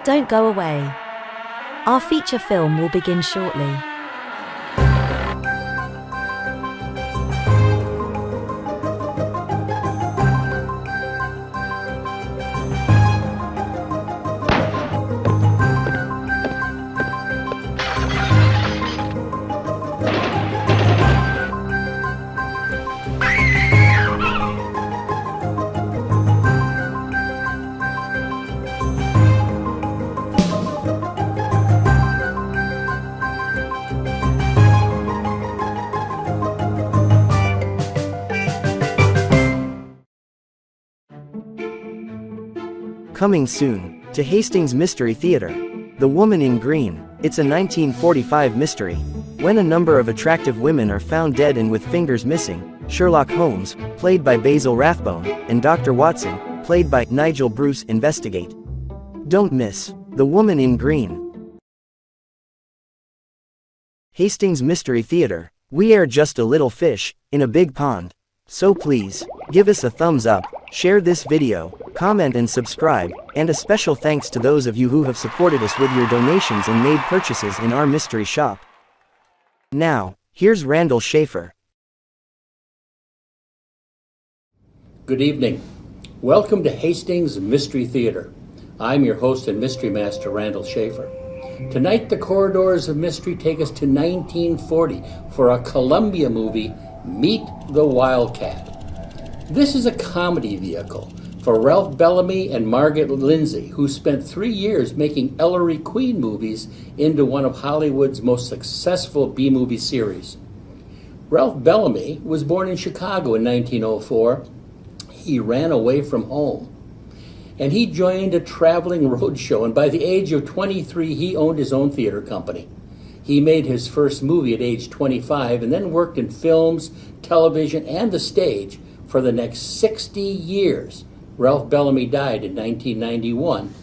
Don't go away. Our feature film will begin shortly. Coming soon to Hastings Mystery Theater. The Woman in Green. It's a 1945 mystery. When a number of attractive women are found dead and with fingers missing, Sherlock Holmes, played by Basil Rathbone, and Dr. Watson, played by Nigel Bruce, investigate. Don't miss The Woman in Green. Hastings Mystery Theater. We are just a little fish in a big pond. So please, give us a thumbs up, share this video, comment and subscribe, and a special thanks to those of you who have supported us with your donations and made purchases in our mystery shop. Now, here's Randall Schaefer. Good evening. Welcome to Hastings Mystery Theater. I'm your host and mystery master, Randall Schaefer. Tonight, the corridors of mystery take us to 1940 for a Columbia movie, Meet the Wildcat. This is a comedy vehicle for Ralph Bellamy and Margaret Lindsay, who spent 3 years making Ellery Queen movies into one of Hollywood's most successful B-movie series. Ralph Bellamy was born in Chicago in 1904. He ran away from home, and he joined a traveling roadshow, and by the age of 23, he owned his own theater company. He made his first movie at age 25 and then worked in films, television, and the stage for the next 60 years. Ralph Bellamy died in 1991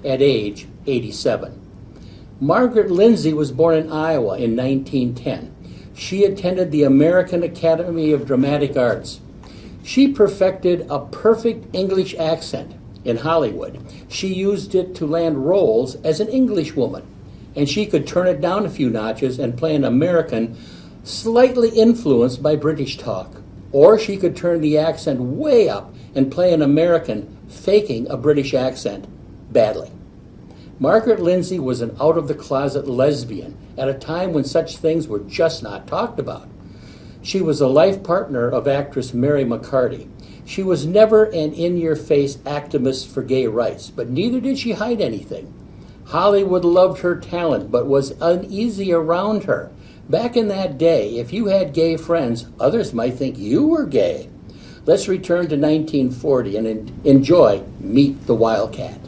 at age 87. Margaret Lindsay was born in Iowa in 1910. She attended the American Academy of Dramatic Arts. She perfected a perfect English accent in Hollywood. She used it to land roles as an English woman, and she could turn it down a few notches and play an American slightly influenced by British talk. Or she could turn the accent way up and play an American faking a British accent badly. Margaret Lindsay was an out-of-the-closet lesbian at a time when such things were just not talked about. She was a life partner of actress Mary McCarty. She was never an in-your-face activist for gay rights, but neither did she hide anything. Hollywood loved her talent, but was uneasy around her. Back in that day, if you had gay friends, others might think you were gay. Let's return to 1940 and enjoy Meet the Wildcat.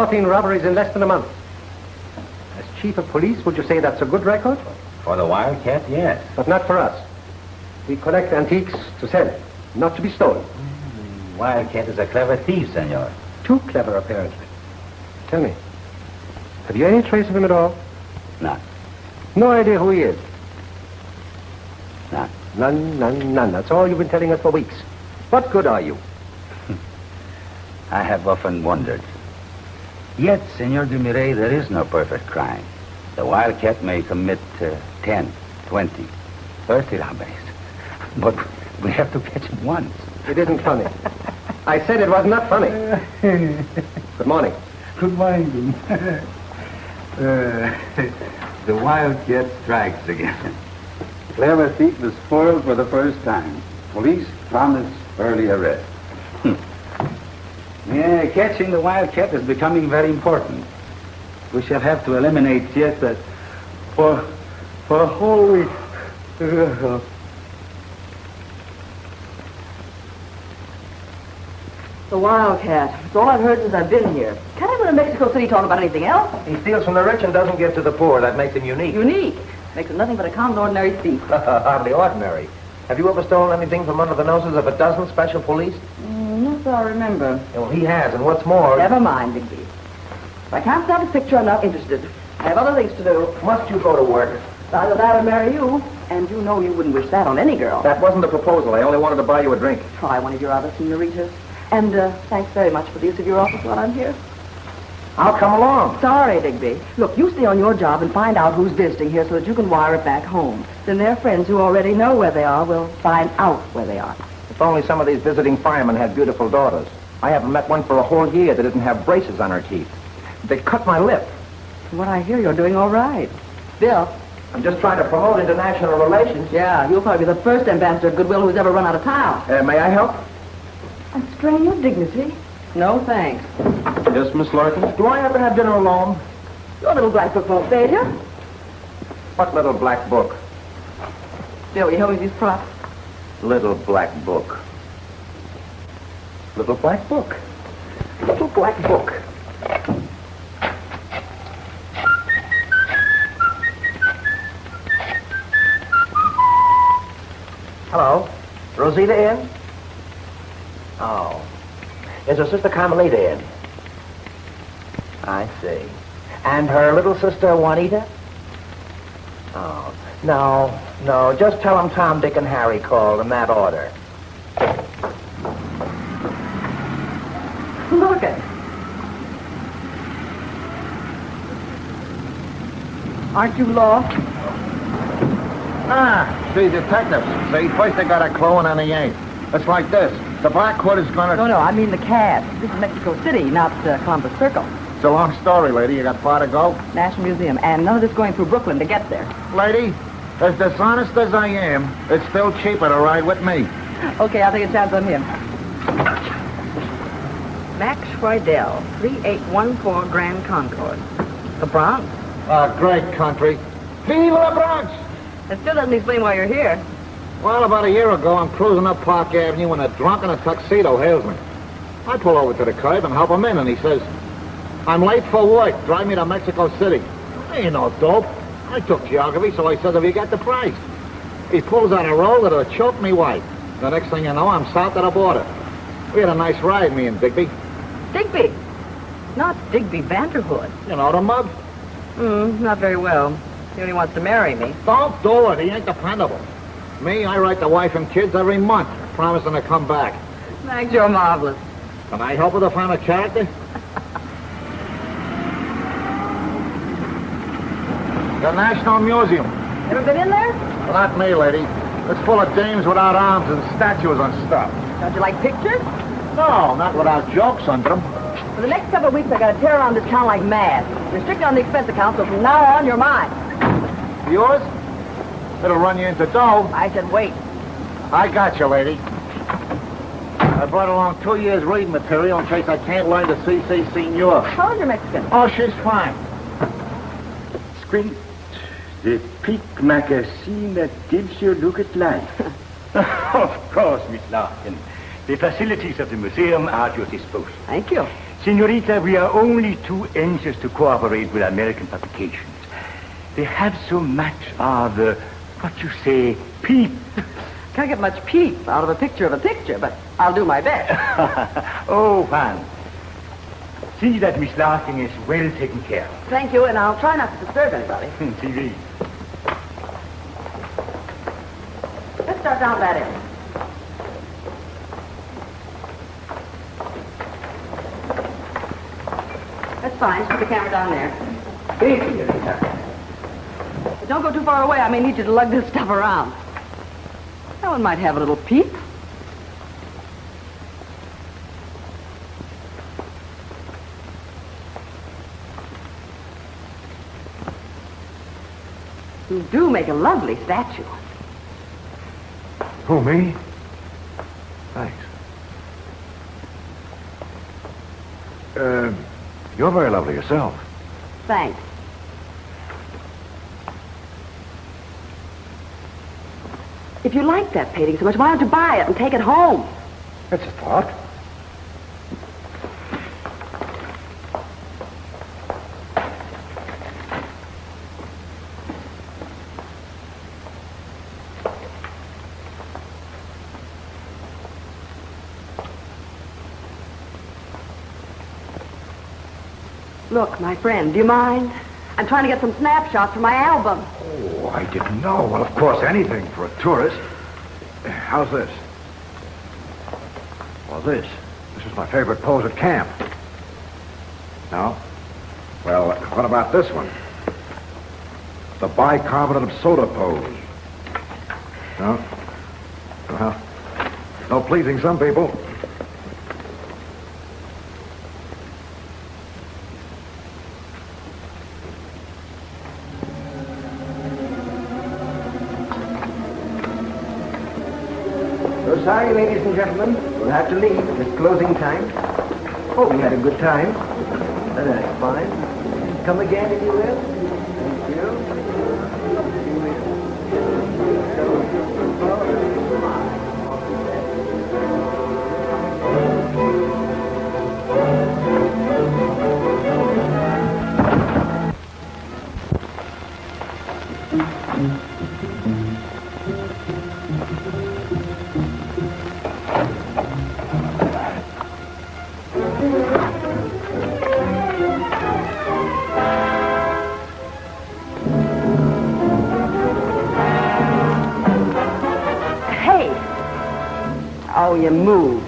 14 robberies in less than a month. As chief of police, would you say that's a good record? For the Wildcat, yes. But not for us. We collect antiques to sell, not to be stolen. Wildcat is a clever thief, senor. Too clever, apparently. Tell me, have you any trace of him at all? None. No idea who he is? None. None. That's all you've been telling us for weeks. What good are you? I have often wondered. Yet, Senor Dumiret, there is no perfect crime. The Wildcat may commit 10, 20, 30 robberies. But we have to catch him once. It isn't funny. I said it was not funny. Good morning. Good morning. The Wildcat strikes again. Clever thief was foiled for the first time. Police promise early arrest. Yeah, catching the Wildcat is becoming very important. We shall have to eliminate siestas for a whole week. The Wildcat. It's all I've heard since I've been here. Can't anyone in Mexico City talk about anything else? He steals from the rich and doesn't give to the poor. That makes him unique. Unique. Makes him nothing but a common ordinary thief. Hardly ordinary. Have you ever stolen anything from under the noses of a dozen special police? Not that I remember. Well, he has, and what's more... Never mind, Digby. If I can't stand his picture, I'm not interested. I have other things to do. Must you go to work? Either that or marry you. And you know you wouldn't wish that on any girl. That wasn't the proposal. I only wanted to buy you a drink. Try one of your other senoritas. And thanks very much for the use of your office while I'm here. I'll come along. Sorry, Digby. Look, you stay on your job and find out who's visiting here so that you can wire it back home. Then their friends who already know where they are will find out where they are. If only some of these visiting firemen had beautiful daughters. I haven't met one for a whole year that didn't have braces on her teeth. They cut my lip. From what I hear, you're doing all right. Bill. I'm just trying to promote international relations. Yeah, you'll probably be the first ambassador of goodwill who's ever run out of town. May I help? And strain your dignity. No, thanks. Yes, Miss Larkin? Do I ever have dinner alone? Your little black book won't fail you. What little black book? Bill, will you help me with these props? Little black book. Little black book. Little black book. Hello? Rosita in? Oh. Is her sister Carmelita in? I see. And her little sister Juanita? Oh, no. Just tell them Tom, Dick, and Harry called in that order. Look it. Aren't you lost? See, detectives. See, first they got a clue and then they ain't. It's like this. The Black Hood is gonna... No, I mean the cab. This is Mexico City, not Columbus Circle. It's a long story, lady. You got far to go? National Museum, and none of this going through Brooklyn to get there. Lady, as dishonest as I am, it's still cheaper to ride with me. Okay, I'll take a chance on him. Max Friedel, 3814 Grand Concourse. The Bronx. Great country. Viva la Bronx! It still doesn't explain why you're here. Well, about a year ago, I'm cruising up Park Avenue when a drunk in a tuxedo hails me. I pull over to the curb and help him in, and he says, I'm late for work. Drive me to Mexico City. I ain't no dope. I took geography, so I said, have you got the price? He pulls out a roll that'll choke me white. The next thing you know, I'm south of the border. We had a nice ride, me and Digby. Digby? Not Digby Vanderhood. You know the mug? Not very well. He only wants to marry me. Don't do it. He ain't dependable. Me, I write the wife and kids every month, promising to come back. Max, you're marvelous. Can I help her to find a character? The National Museum. Ever been in there? Well, not me, lady. It's full of dames without arms and statues and stuff. Don't you like pictures? No, not without jokes under them. For the next couple of weeks, I gotta tear around this town like mad. You're strictly on the expense account, so from now on, you're mine. Yours? It'll run you into dough. I said wait. I got you, lady. I brought along 2 years reading material in case I can't learn to CC Senor. How's your Mexican? Oh, she's fine. Squint, the peak magazine that gives you a look at life. Of course, Miss Larkin. The facilities of the museum are at your disposal. Thank you. Senorita, we are only too anxious to cooperate with American publications. They have so much of, what you say, peep. Can't get much peep out of a picture, but I'll do my best. Oh, Juan. See that Miss Larkin is well taken care of. Thank you, and I'll try not to disturb anybody. TV. Let's start down that end. That's fine. Just put the camera down there. Hey, senorita. But don't go too far away. I may need you to lug this stuff around. That one might have a little peep. You do make a lovely statue. Who, me? Thanks. You're very lovely yourself. Thanks. If you like that painting so much, why don't you buy it and take it home? That's a thought. Look, my friend, do you mind? I'm trying to get some snapshots for my album. Oh, I didn't know. Well, of course, anything for a tourist. How's this? Well, this is my favorite pose at camp. No? Well, what about this one? The bicarbonate of soda pose. No? Well, no pleasing some people. So sorry, ladies and gentlemen. We'll have to leave. It's closing time. Oh, we had a good time. That's fine. Come again if you will. Thank you. Oh, you moved.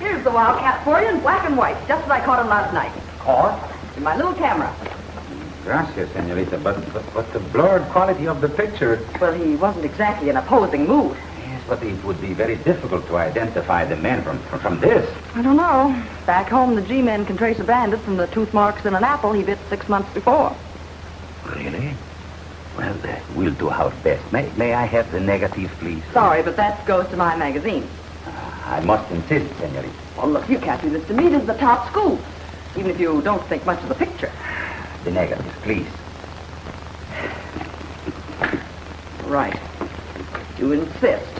Here's the Wildcat for you in black and white, just as I caught him last night. Caught? In my little camera. Gracias, senorita, but the blurred quality of the picture... Well, he wasn't exactly in a posing mood. Yes, but it would be very difficult to identify the man from this. I don't know. Back home, the G-men can trace a bandit from the tooth marks in an apple he bit 6 months before. Really? Well, we'll do our best. May I have the negative, please? Sorry, but that goes to my magazine. I must insist, senorita. Well, look, you can't do this to me. This is the top scoop. Even if you don't think much of the picture. The negative, please. Right. You insist.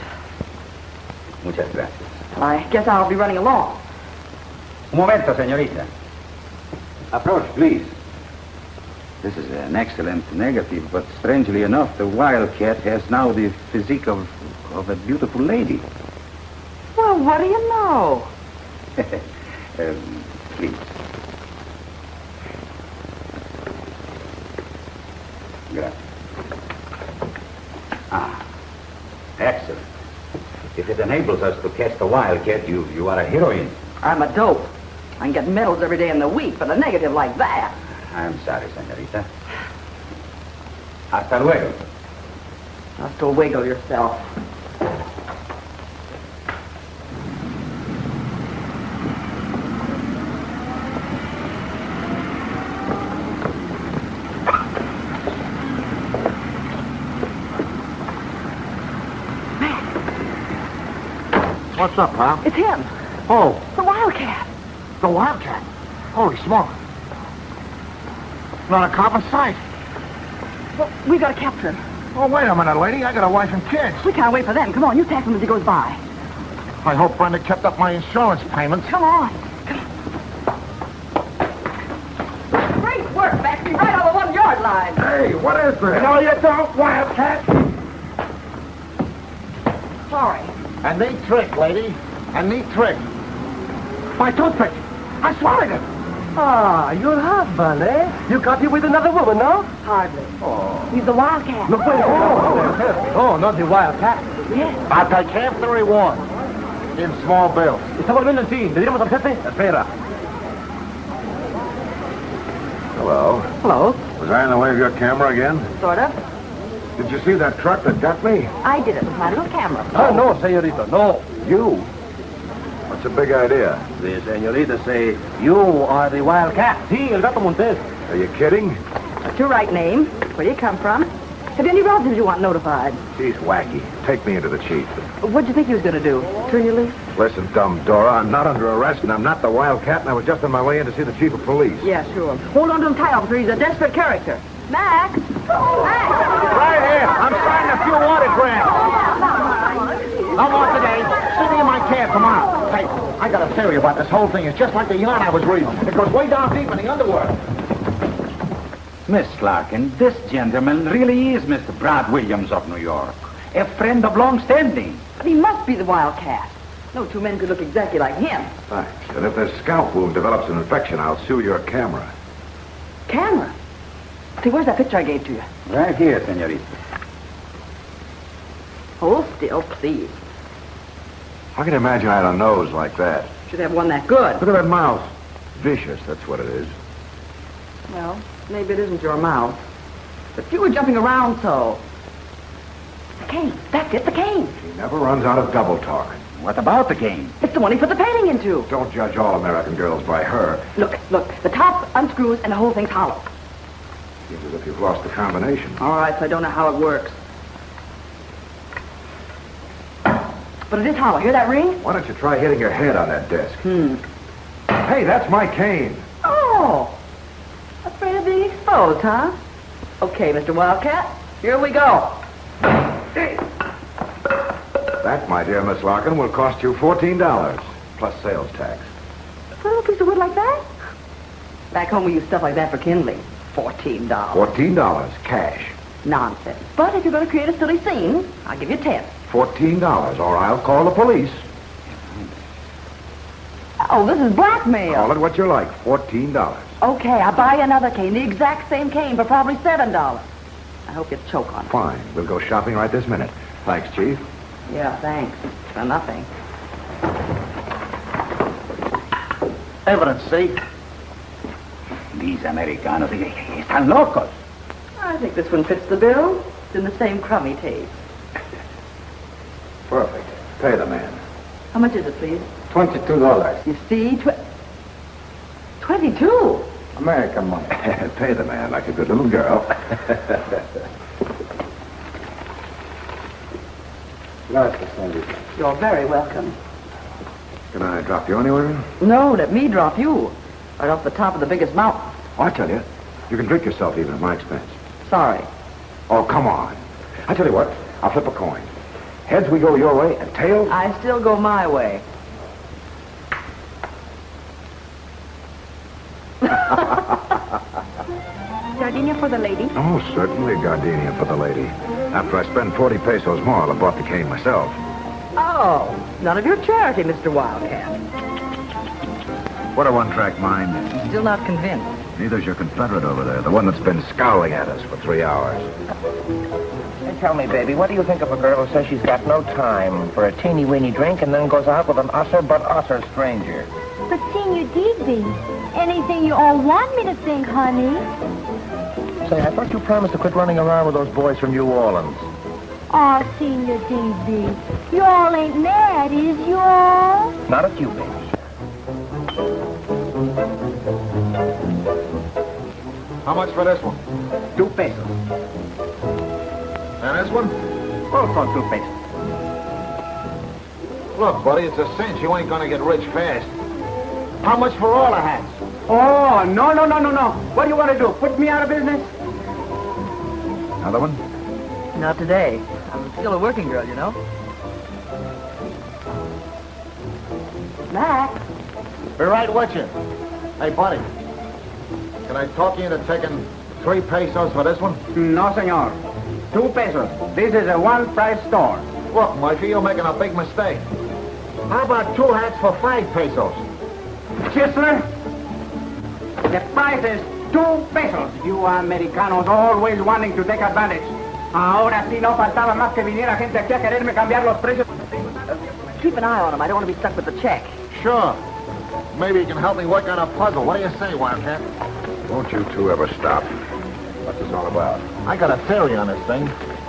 Muchas gracias. I guess I'll be running along. Un momento, señorita. Approach, please. This is an excellent negative, but strangely enough, the Wildcat has now the physique of a beautiful lady. Well, what do you know? Please. Gracias. Excellent. If it enables us to catch the Wildcat, you are a heroine. I'm a dope. I can get medals every day in the week, but a negative like that. I'm sorry, señorita. Hasta luego. Just to wiggle yourself. What's up, pal? It's him. Oh, The Wildcat. the Wildcat. Holy smoke. Not a cop in sight. Well, we've got to capture him. Oh, wait a minute, lady. I got a wife and kids. We can't wait for them. Come on, you tackle him as he goes by. I hope Brenda kept up my insurance payments. Come on. Great work, Baxter. Right on the 1 yard line. Hey, what is this? No, you don't, Wildcat. Sorry. A neat trick, lady. A neat trick. My toothpick. I swallowed it. Ah, your husband, eh? You caught him with another woman, no? Hardly. He's the Wildcat. No, wait. Oh, not the Wildcat. Yes. I'll take half the reward. In small bills. Estamos viendo el team. ¿Le diremos al jefe? Espera. Hello. Hello. Was I in the way of your camera again? Sort of. Did you see that truck that got me? I did it with my little camera. Oh, no, señorita, no. You? What's the big idea? The señorita say, you are the Wildcat. Sí, el gato Montes. Are you kidding? That's your right name. Where do you come from? Have you any relatives you want notified? She's wacky. Take me into the chief. What'd you think he was going to do? Turn you loose? Listen, dumb Dora, I'm not under arrest, and I'm not the Wildcat, and I was just on my way in to see the chief of police. Yeah, sure. Hold on to him tight, officer. He's a desperate character. Max! Max! Right here. I'm signing a few autographs. No more today. See me in my cab tomorrow. Hey, I got a theory about this whole thing. It's just like the yarn I was reading. It goes way down deep in the underworld. Miss Larkin, this gentleman really is Mr. Brad Williams of New York. A friend of long standing. But he must be the Wildcat. No two men could look exactly like him. Thanks. And if this scalp wound develops an infection, I'll sue your camera. Camera? See, where's that picture I gave to you? Right here, senorita. Hold still, please. I can imagine I had a nose like that. Should have one that good. Look at that mouth. Vicious, that's what it is. Well, maybe it isn't your mouth. But you were jumping around so. The cane. That's it, the cane. He never runs out of double talk. What about the game? It's the one he put the painting into. Don't judge all American girls by her. Look. The top unscrews and the whole thing's hollow. Seems as if you've lost the combination. All right, so I don't know how it works. But it is hollow. Hear that ring? Why don't you try hitting your head on that desk? Hey, that's my cane. Oh. Afraid of being exposed, huh? Okay, Mr. Wildcat. Here we go. That, my dear Miss Larkin, will cost you $14, plus sales tax. For a little piece of wood like that? Back home we use stuff like that for kindling. $14. $14, cash. Nonsense. But if you're going to create a silly scene, I'll give you 10. $14, or I'll call the police. Oh, this is blackmail. Call it what you like, $14. Okay, I'll buy you another cane, the exact same cane, for probably $7. I hope you choke on it. Fine, we'll go shopping right this minute. Thanks, Chief. Yeah, thanks. For nothing. Evidence, see? These Americanos, están locos. I think this one fits the bill. It's in the same crummy taste. Perfect. Pay the man. How much is it, please? $22. You see, 22. American money. Pay the man like a good little girl. Gracias, señorita. You're very welcome. Can I drop you anywhere? No, let me drop you. Right off the top of the biggest mountain. Oh, I tell you, you can drink yourself even at my expense. Sorry. Oh, come on. I tell you what, I'll flip a coin. Heads we go your way, and tails... I still go my way. Gardenia for the lady. Oh, certainly gardenia for the lady. After I spend 40 pesos more, I'll have bought the cane myself. Oh, none of your charity, Mr. Wildcat. What a one-track mind. I'm still not convinced. Neither's your Confederate over there, the one that's been scowling at us for 3 hours. Hey, tell me, baby, what do you think of a girl who says she's got no time for a teeny-weeny drink and then goes out with an usser stranger? But, Senor Digby, anything you all want me to think, honey. Say, I thought you promised to quit running around with those boys from New Orleans. Aw, Senor Digby, you all ain't mad, is you all? Not at you, baby. How much for this one? 2 pesos. And this one? Also 2 pesos. Look, buddy, it's a cinch. You ain't gonna get rich fast. How much for all the hats? Oh, no. What do you want to do? Put me out of business? Another one? Not today. I'm still a working girl, you know. Mac. Be right with you. Hey, buddy. Can I talk you into taking 3 pesos for this one? No, senor. 2 pesos. This is a one-price store. Look, Murphy, you're making a big mistake. How about 2 hats for 5 pesos? Chisler, the price is 2 pesos. You Americanos always wanting to take advantage. Ahora sí no faltaba más que viniera gente aquí a quererme cambiar los precios. Keep an eye on him. I don't want to be stuck with the check. Sure. Maybe you can help me work on a puzzle. What do you say, Wildcat? Won't you two ever stop? What's this all about? I got a theory on this thing.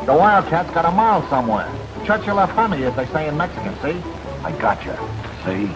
The Wildcat's got a mile somewhere. Churchill la familia, as they say in Mexican, see? I gotcha. See?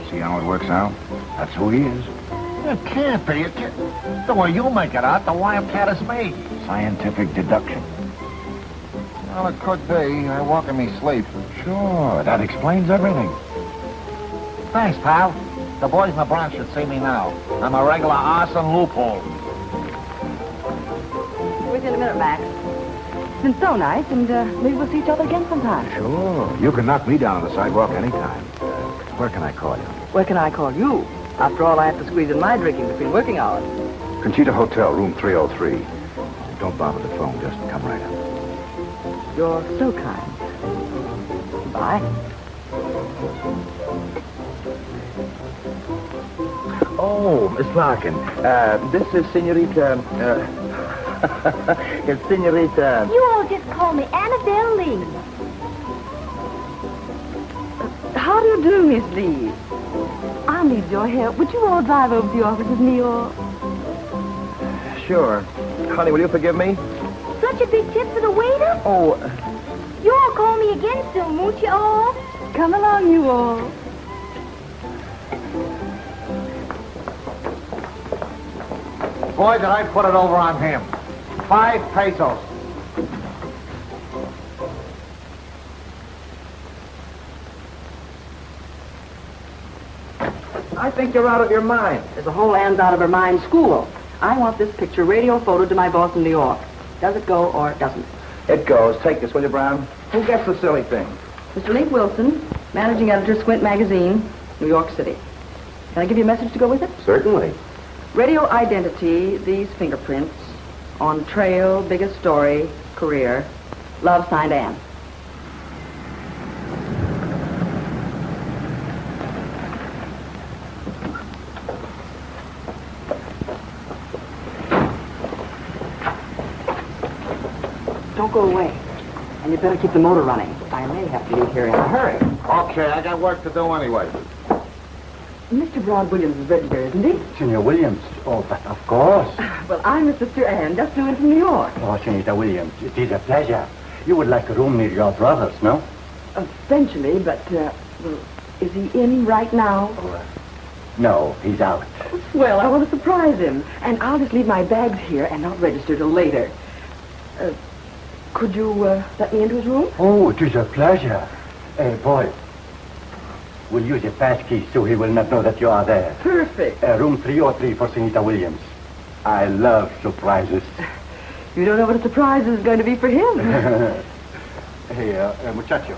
See how it works out? That's who he is. It can't be. It can't. The way you make it out, the Wildcat is me. Scientific deduction. Well, it could be. I walk in me sleep. Sure, that explains everything. Thanks, pal. The boys in the Bronx should see me now. I'm a regular arson loophole. With you in a minute, Max. It's been so nice, and maybe we'll see each other again sometime. Sure. You can knock me down on the sidewalk anytime. Where can I call you? Where can I call you? After all, I have to squeeze in my drinking between working hours. Conchita Hotel, room 303. Don't bother the phone, just come right up. You're so kind. Bye. Oh, Miss Larkin, this is Senorita, it's Senorita... You all just call me Annabelle Lee. How do you do, Miss Lee? I'll need your help. Would you all drive over to the office with me, or... Sure. Honey, will you forgive me? Such a big tip for the waiter? Oh, You all call me again soon, won't you all? Come along, you all. Boy, did I put it over on him. 5 pesos. I think you're out of your mind. There's a whole Ann's out of her mind school. I want this picture radio photoed to my boss in New York. Does it go or doesn't it? It goes. Take this, will you, Brown? Who gets the silly thing? Mr. Link Wilson, managing editor, Squint Magazine, New York City. Can I give you a message to go with it? Certainly. Radio identity, these fingerprints. On trail, biggest story, career. Love, signed Ann. Don't go away. And you better keep the motor running. I may have to leave here in a hurry. Okay, I got work to do anyway. Mr. Broad Williams is written here, isn't he? Senor Williams. Oh, but of course. Well, I'm Miss Sister Ann, just flew in from New York. Oh, Senorita Williams, it is a pleasure. You would like a room near your brother's, no? Eventually, but, well, is he in right now? Oh, no, he's out. Well, I want to surprise him. And I'll just leave my bags here and not register till later. Could you, let me into his room? Oh, it is a pleasure. Boy, we'll use your pass key so he will not know that you are there. Perfect. Room 303 for Senorita Williams. I love surprises. You don't know what a surprise is going to be for him. Hey, muchacho.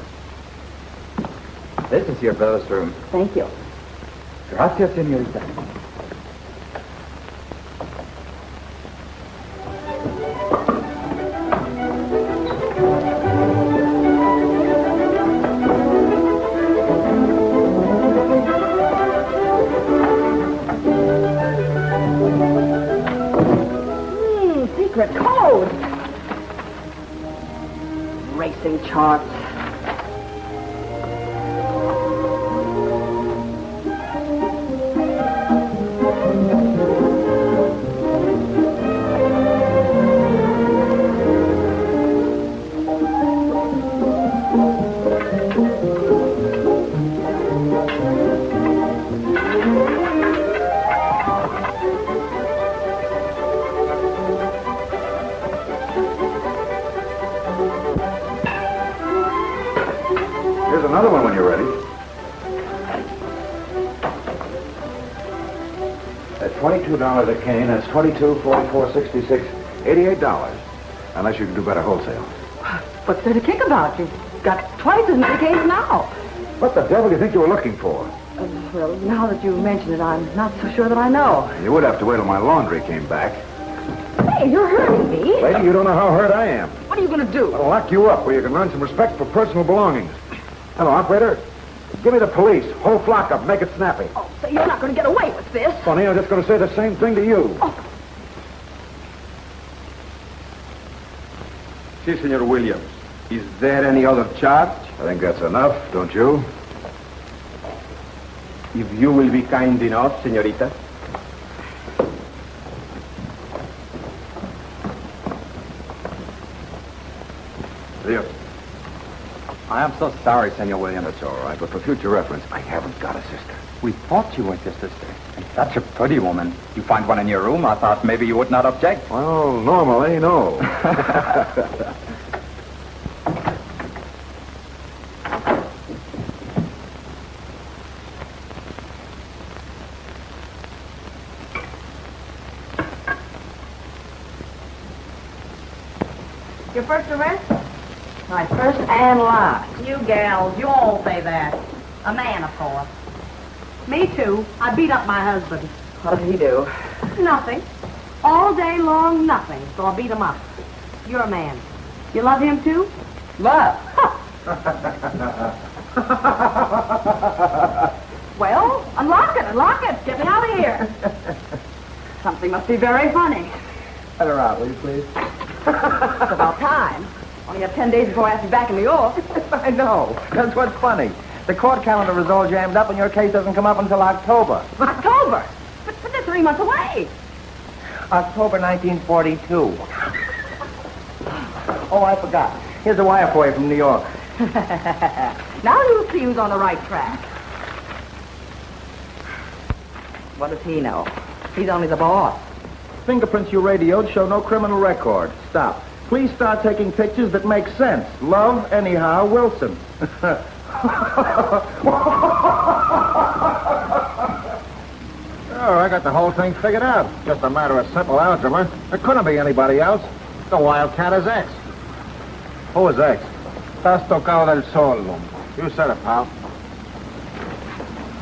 This is your brother's room. Thank you. Gracias, senorita. Secret code. Racing charts. another one when you're ready. At $22 a cane, that's 22, 44, 66, $88. Unless you can do better wholesale. What's there to kick about? You've got twice as many canes now. What the devil do you think you were looking for? Well, now that you mention it, I'm not so sure that I know. You would have to wait till my laundry came back. Hey, you're hurting me. Lady, you don't know how hurt I am. What are you going to do? I'll lock you up where you can learn some respect for personal belongings. Hello, operator. Give me the police. Whole flock up. Make it snappy. Oh, so you're not going to get away with this. Funny, I'm just going to say the same thing to you. Oh. Si, Senor Williams. Is there any other charge? I think that's enough, don't you? If you will be kind enough, señorita. Here. I am so sorry, Senor Williams. That's all right, but for future reference, I haven't got a sister. We thought you were your sister. And such a pretty woman. You find one in your room, I thought maybe you would not object. Well, normally, no. Your first arrest? My first Ann Larkin. You gals, you all say that. A man, of course. Me too. I beat up my husband. What did he do? Nothing. All day long, nothing. So I beat him up. You're a man. You love him too? Love? Well, unlock it. Get me out of here. Something must be very funny. Let her out, will you please? It's about time. Only have 10 days before I have to be back in New York. I know. That's what's funny. The court calendar is all jammed up and your case doesn't come up until October. October? But they're 3 months away. October 1942. Oh, I forgot. Here's a wire for you from New York. Now you'll see who's on the right track. What does he know? He's only the boss. Fingerprints you radioed show no criminal record. Stop. Please start taking pictures that make sense. Love, anyhow, Wilson. Oh, I got the whole thing figured out. Just a matter of simple algebra. There couldn't be anybody else. The Wildcat is X. Who is X? Estás tocado del sol. You said it, pal.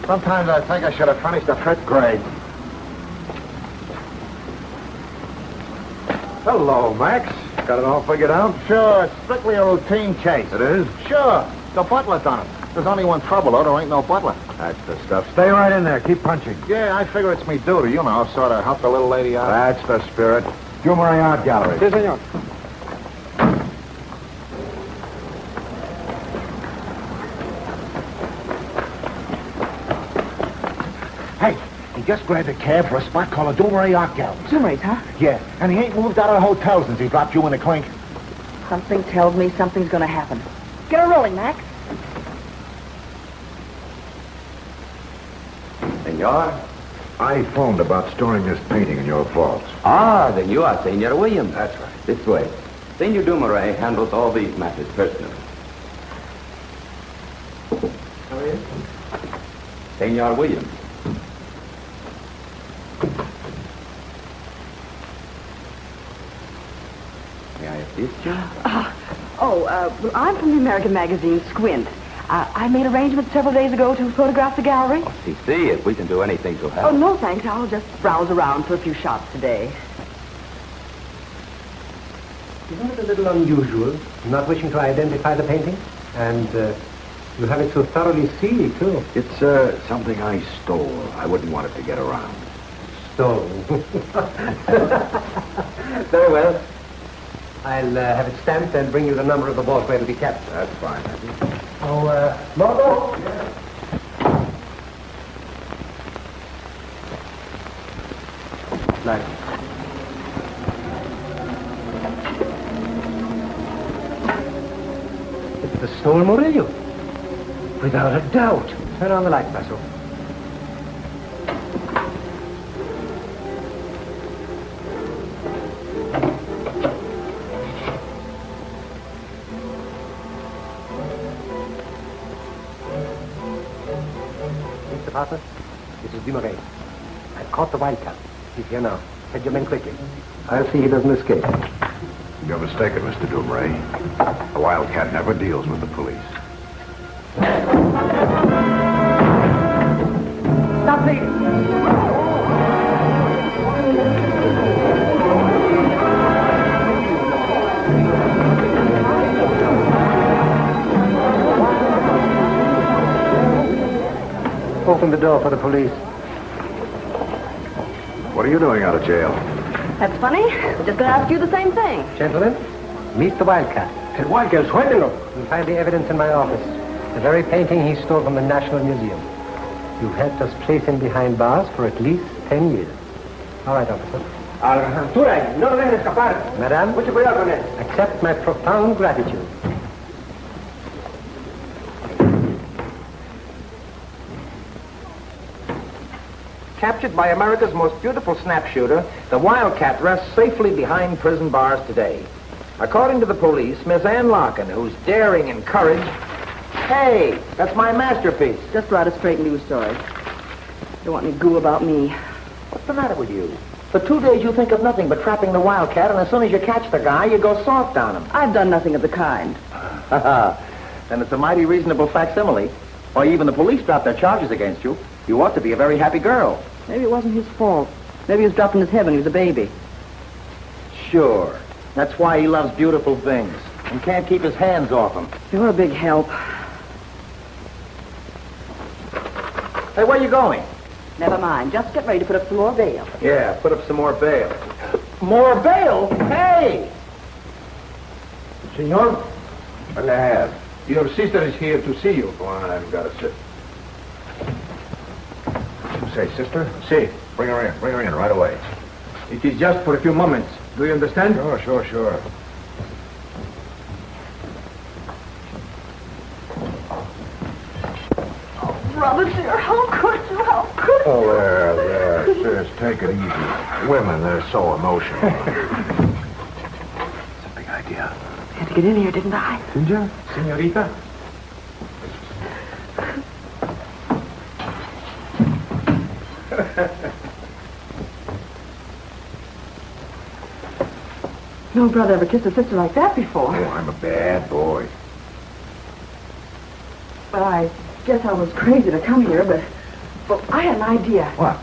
Sometimes I think I should have finished the 5th grade. Hello, Max. Got it all figured out? Sure, it's strictly a routine case. It is? Sure. The butler done it. There's only one trouble, though. There ain't no butler. That's the stuff. Stay right in there. Keep punching. Yeah, I figure it's me duty, you know, sort of help the little lady out. That's the spirit. Humor Art Gallery. Si, senor. Hey, he just grabbed a cab for a spot called the Dumare Art Gallery. Dumare, huh? Yeah, and he ain't moved out of the hotel since he dropped you in the clink. Something tells me something's going to happen. Get her rolling, Max. Senor? I phoned about storing this painting in your vaults. Ah, then you are Senor Williams. That's right. This way. Senor Dumouriez handles all these matters personally. How are you? Senor Williams. May I assist you? Well, I'm from the American magazine Squint. I made arrangements several days ago to photograph the gallery. See if we can do anything to help. Oh, no, thanks. I'll just browse around for a few shots today. Isn't it a little unusual, not wishing to identify the painting? And you have it so thoroughly sealed, too. It's something I stole. I wouldn't want it to get around. Stole. Very well. I'll have it stamped and bring you the number of the vault where it'll be kept. That's fine. Oh, Margot? Nice. It's the stolen Murillo. Without a doubt. Turn on the light, Basso. Department. This is Dumouriez. I've caught the Wildcat. He's here now. Head your men quickly. I'll see he doesn't escape. You're mistaken, Mr. Dumouriez. The Wildcat never deals with the police. Stop, please. Open the door for the police. What are you doing out of jail? That's funny. Just gonna ask you the same thing. Gentlemen, meet the Wildcat. El Wildcat, suéltelo. You'll find the evidence in my office. The very painting he stole from the National Museum. You've helped us place him behind bars for at least 10 years. All right, officer. A la altura, no lo dejen escapar. Madame, Mucho cuidado con él. accept my profound gratitude. Captured by America's most beautiful snap shooter, the Wildcat rests safely behind prison bars today. According to the police, Miss Ann Larkin, whose daring and courage... Hey, that's my masterpiece. Just write a straight news story. Don't want any goo about me. What's the matter with you? For 2 days you think of nothing but trapping the Wildcat, and as soon as you catch the guy, you go soft on him. I've done nothing of the kind. Then it's a mighty reasonable facsimile. Or even the police dropped their charges against you. You ought to be a very happy girl. Maybe it wasn't his fault. Maybe he was dropped in his head when he was a baby. Sure. That's why he loves beautiful things and can't keep his hands off them. You're a big help. Hey, where are you going? Never mind. Just get ready to put up some more bail. Yeah, put up some more bail. More bail? Hey! Senor? What I have? Your sister is here to see you. Go on, I've got to sit. You say, sister? Si. Bring her in. Bring her in right away. It is just for a few moments. Do you understand? Sure. Brother dear, how could you? How could you? Oh, there. Sis, take it easy. Women, they're so emotional. It's a big idea. Had to get in here, didn't I? Did you? Señorita? No brother ever kissed a sister like that before. Oh, I'm a bad boy. Well, I guess I was crazy to come here, but I had an idea. What?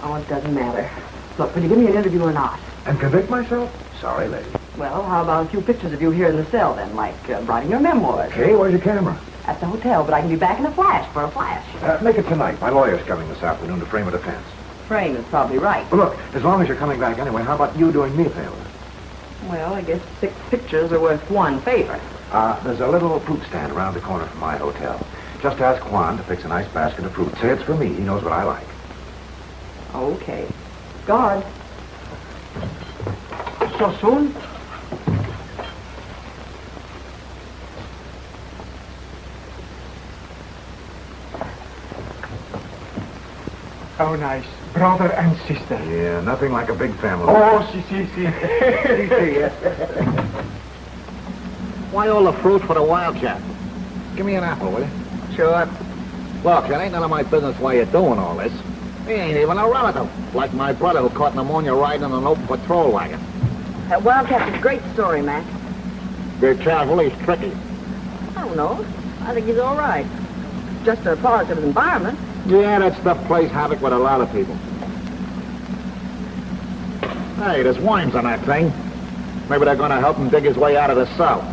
Oh, it doesn't matter. Look, will you give me an interview or not? And convict myself? Sorry, lady. Well, how about a few pictures of you here in the cell, then, like writing your memoirs? Okay, where's your camera? At the hotel, but I can be back in a flash for a flash. Make it tonight. My lawyer's coming this afternoon to frame a defense. Frame is probably right. Well, look, as long as you're coming back anyway, how about you doing me a favor? Well, I guess 6 pictures are worth 1 favor. There's a little fruit stand around the corner from my hotel. Just ask Juan to fix a nice basket of fruit. Say it's for me. He knows what I like. Okay. Guard. So soon? How nice. Brother and sister. Yeah, nothing like a big family. Oh, si. Why all the fruit for the Wildcat? Give me an apple, will you? Sure. Look, it ain't none of my business why you're doing all this. He ain't even a relative. Like my brother who caught pneumonia riding in an open patrol wagon. That Wildcat's a great story, Mac. Be careful, he's tricky. I don't know. I think he's all right. Just a product of his environment. Yeah, that stuff plays havoc with a lot of people. Hey, there's worms on that thing. Maybe they're gonna help him dig his way out of the cell.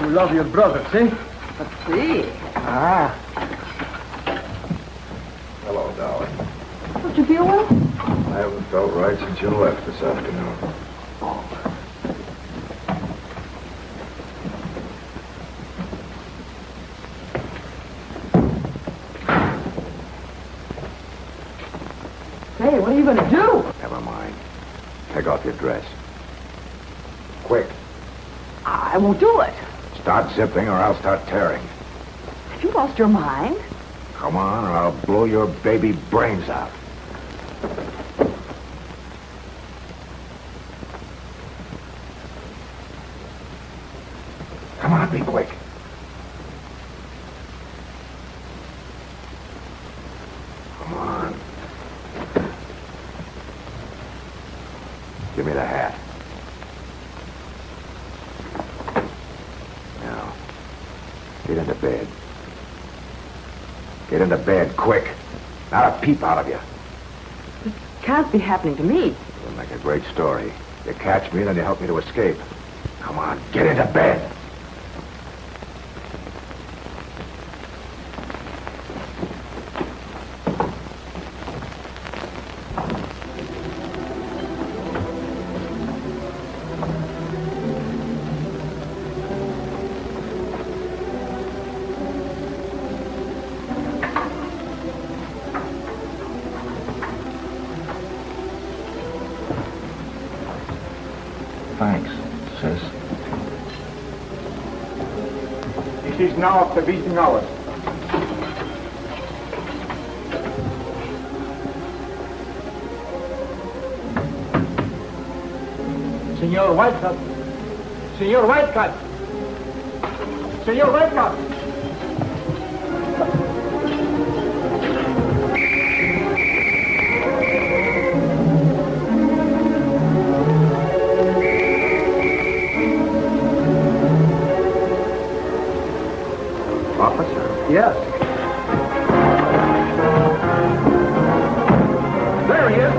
You love your brother, see? Let's see. Ah. Hello, darling. Don't you feel well? I haven't felt right since you left this afternoon. Hey, what are you going to do? Never mind. Take off your dress. Quick. I won't do it. Start zipping or I'll start tearing. Have you lost your mind? Come on or I'll blow your baby brains out. Be quick. Come on. Give me the hat. Now, get into bed. Get into bed, quick. Not a peep out of you. Can't be happening to me. It'll make a great story. You catch me, then you help me to escape. Come on, get into bed. Thanks, sis. This is now after visiting hours. Senor Wildcat. Senor Wildcat. Senor Wildcat. Yes. There he is.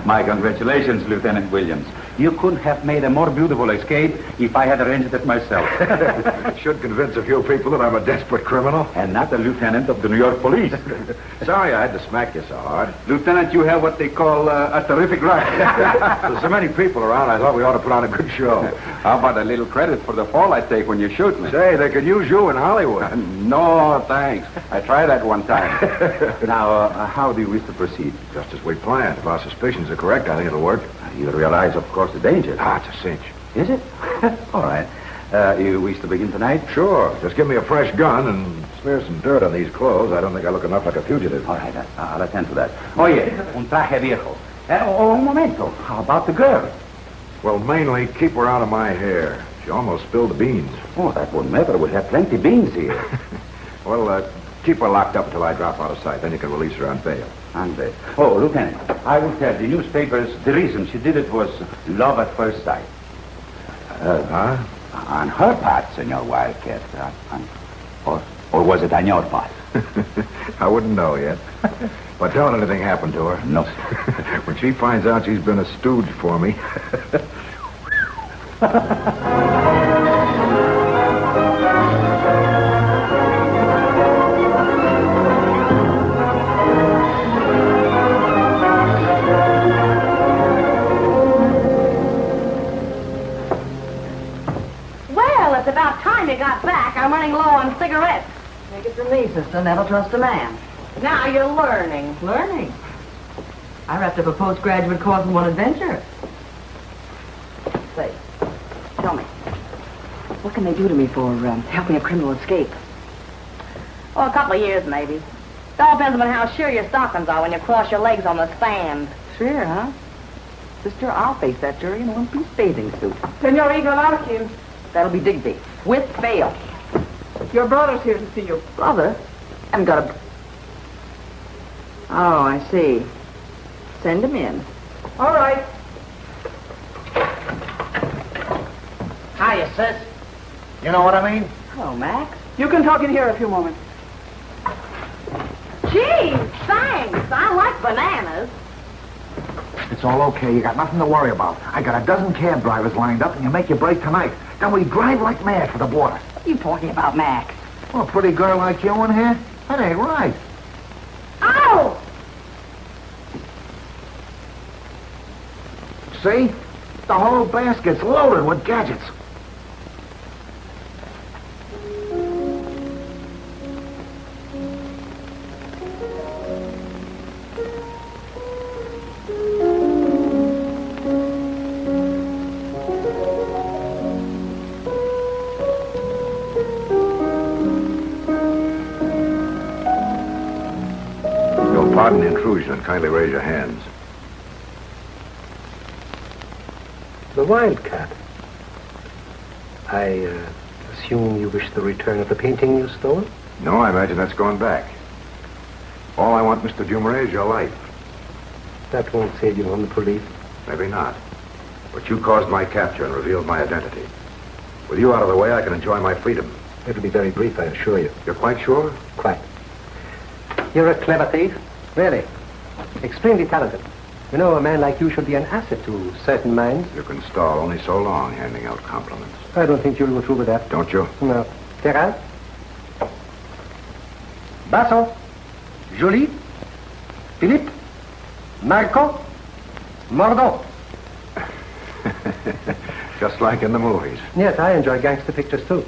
My congratulations, Lieutenant Williams. You couldn't have made a more beautiful escape if I had arranged it myself. Should convince a few people that I'm a desperate criminal. And not a lieutenant of the New York Police. Sorry I had to smack you so hard. Lieutenant, you have what they call a terrific luck. There's so many people around, I thought we ought to put on a good show. How about a little credit for the fall I take when you shoot me? Say, they could use you in Hollywood. No, thanks. I tried that one time. Now, how do you wish to proceed? Just as we planned. If our suspicions are correct, I think it'll work. You realize, of course, the danger. It's a cinch. Is it? All right. You wish to begin tonight? Sure. Just give me a fresh gun and smear some dirt on these clothes. I don't think I look enough like a fugitive. All right, I'll attend to that. Oye, un traje viejo. Un momento. How about the girl? Well, mainly keep her out of my hair. She almost spilled the beans. Oh, that wouldn't matter. We have plenty beans here. Well, keep her locked up until I drop out of sight. Then you can release her on bail. On bail. Oh, Lieutenant, I will tell the newspapers the reason she did it was love at first sight. On her part, Senor Wildcat. Or was it on your part? I wouldn't know yet. But don't let anything happen to her. No. When she finds out she's been a stooge for me. Well, it's about time you got back. I'm running low on cigarettes. Take it from me, sister. Never trust a man. Now you're learning. Learning? I wrapped up a postgraduate course in one adventure. Say, tell me, what can they do to me for helping a criminal escape? Oh, a couple of years, maybe. It all depends on how sure your stockings are when you cross your legs on the sand. Sure, huh? Sister, I'll face that jury in a one-piece bathing suit. Senor Ann Larkin, That'll be Digby, with bail. your brother's here to see you. Brother? Haven't got a... Oh, I see. Send him in. All right. Hiya, sis. You know what I mean? Hello, Max. You can talk in here a few moments. Gee, thanks. I like bananas. It's all okay. You got nothing to worry about. I got a dozen cab drivers lined up, and you make your break tonight. Then we drive like mad for the border. What are you talking about, Max? Well, a pretty girl like you in here? That ain't right. Oh! See? The whole basket's loaded with gadgets. Pardon the intrusion and kindly raise your hands. The Wildcat. I assume you wish the return of the painting you stole? No, I imagine that's gone back. All I want, Mr. Dumouriez, is your life. That won't save you from the police. Maybe not. But you caused my capture and revealed my identity. With you out of the way, I can enjoy my freedom. It'll be very brief, I assure you. You're quite sure? Quite. You're a clever thief. Really. Extremely talented. You know, a man like you should be an asset to certain minds. You can stall only so long handing out compliments. I don't think you'll go through with that. Don't you? No. Terral? Basso? Jolie? Philippe? Marco? Mordon? Just like in the movies. Yes, I enjoy gangster pictures, too.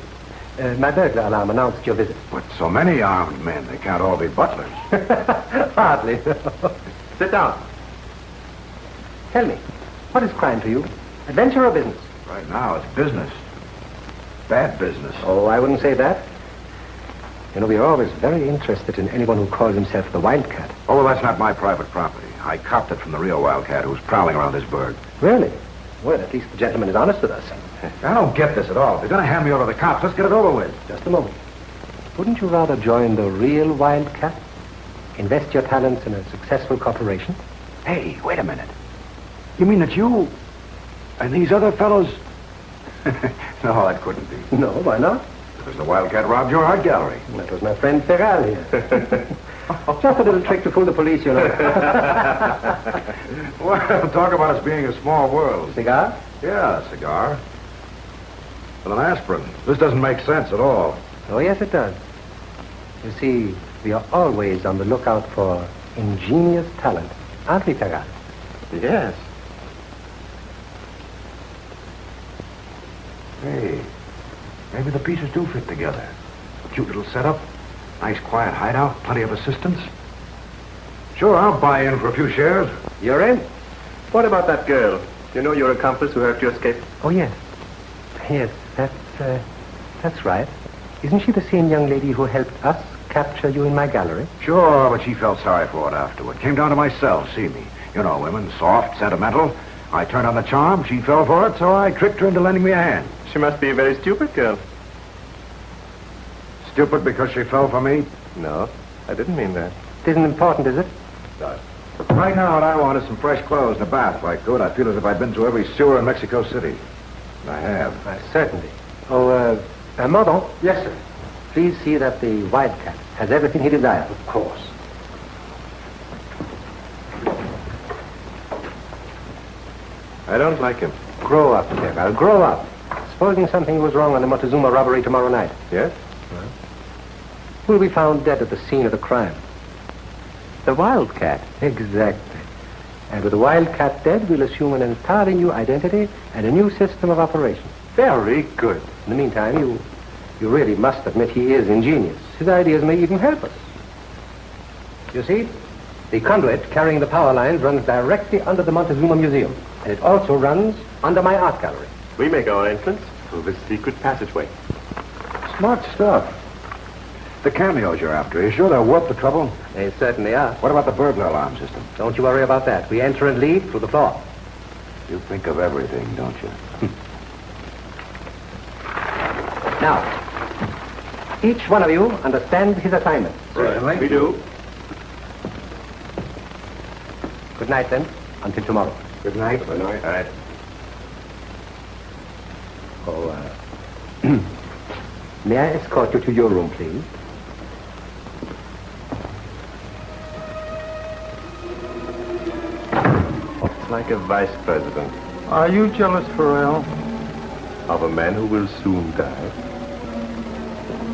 My burglar alarm announced your visit. But so many armed men, they can't all be butlers. Hardly. Sit down. Tell me, what is crime to you? Adventure or business? Right now, it's business. Bad business. Oh, I wouldn't say that. You know, we are always very interested in anyone who calls himself the Wildcat. Oh, well, that's not my private property. I copped it from the real Wildcat who's prowling around this burg. Really? Well, at least the gentleman is honest with us. I don't get this at all. If you're going to hand me over to the cops, let's get it over with. Just a moment. Wouldn't you rather join the real Wildcat? Invest your talents in a successful corporation? Hey, wait a minute. You mean that you and these other fellows... No, that couldn't be. No, why not? Because the Wildcat robbed your art gallery. That was my friend Ferral here. Just a little trick to fool the police, you know. Well, talk about us being a small world. Cigar? Yeah, a cigar. With an aspirin. This doesn't make sense at all. Oh, yes, it does. You see, we are always on the lookout for ingenious talent, aren't we, Ferral? Yes. Hey, maybe the pieces do fit together. Cute little setup, nice quiet hideout, plenty of assistance. Sure, I'll buy in for a few shares. You're in? What about that girl? You know your accomplice who helped you escape? Oh, yes. Yes, that's right. Isn't she the same young lady who helped us capture you in my gallery? Sure, but she felt sorry for it afterward. Came down to my cell, see me. You know women, soft, sentimental. I turned on the charm, she fell for it, so I tricked her into lending me a hand. She must be a very stupid girl. Stupid because she fell for me? No, I didn't mean that. It isn't important, is it? Does. Right now, what I want is some fresh clothes and a bath if I could. I feel as if I'd been through every sewer in Mexico City. And I have. Certainly. Oh, Mordon? Yes, sir. Please see that the Wildcat has everything he desires. Of course. I don't like him. Grow up, Terral. Grow up. Supposing something was wrong on the Montezuma robbery tomorrow night. Yes? Will be found dead at the scene of the crime. The Wildcat? Exactly. And with the Wildcat dead, we'll assume an entirely new identity and a new system of operation. Very good. In the meantime, you really must admit he is ingenious. His ideas may even help us. You see, the conduit carrying the power lines runs directly under the Montezuma Museum. And it also runs under my art gallery. We make our entrance through this secret passageway. Smart stuff. The cameos you're after, are you sure they're worth the trouble? They certainly are. What about the burglar alarm system? Don't you worry about that. We enter and leave through the floor. You think of everything, don't you? Now, each one of you understands his assignment. Right. We do. Good night, then. Until tomorrow. Good night. Good night. All right. Oh, may I escort you to your room, please? like a vice president. Are you jealous, Pharrell? Of a man who will soon die.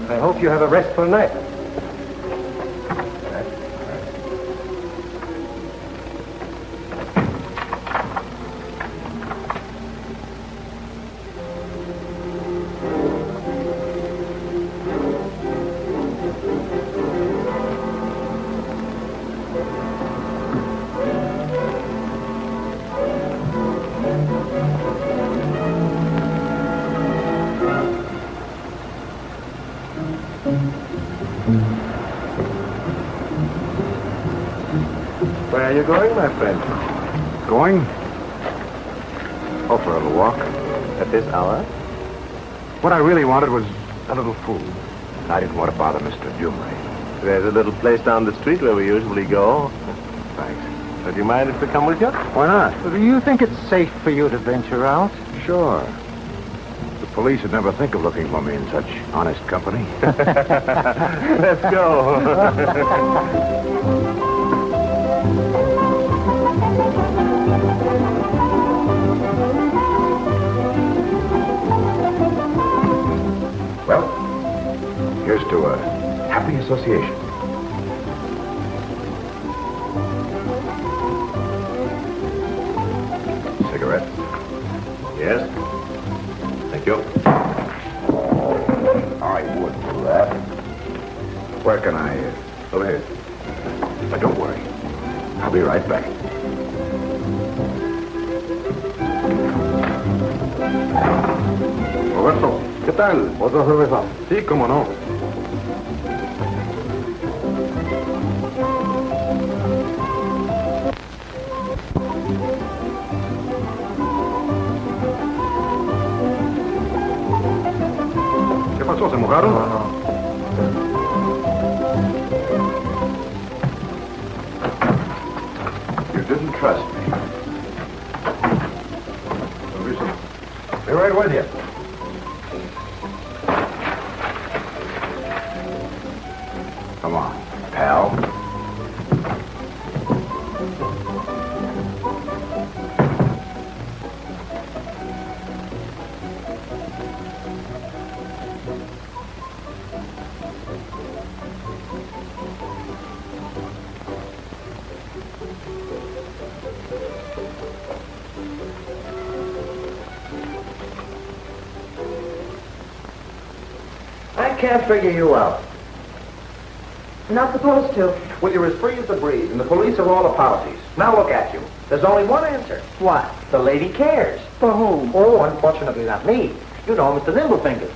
I hope you have a restful night. Where are you going, my friend? Going? Oh, for a little walk. At this hour? What I really wanted was a little food. I didn't want to bother Mr. Dumray. There's a little place down the street where we usually go. Thanks. Would you mind if we come with you? Why not? Do you think it's safe for you to venture out? Sure. The police would never think of looking for me in such honest company. Let's go. Well, here's to a happy association. Cigarette? Yes? Thank you. I would do that. Where can I... over here. But don't worry. I'll be right back. Roberto, ¿qué tal? ¿Otra cerveza? Sí, cómo no. ¿Qué pasó? ¿Se mojaron? No. You didn't trust me. Be right with you. Come on, pal. I can't figure you out. Not supposed to. Well, you're as free as the breeze, and the police are all the policies. Now look at you. There's only one answer. What? The lady cares. For whom? Oh, unfortunately not me. You know, Mr. Nimblefinger.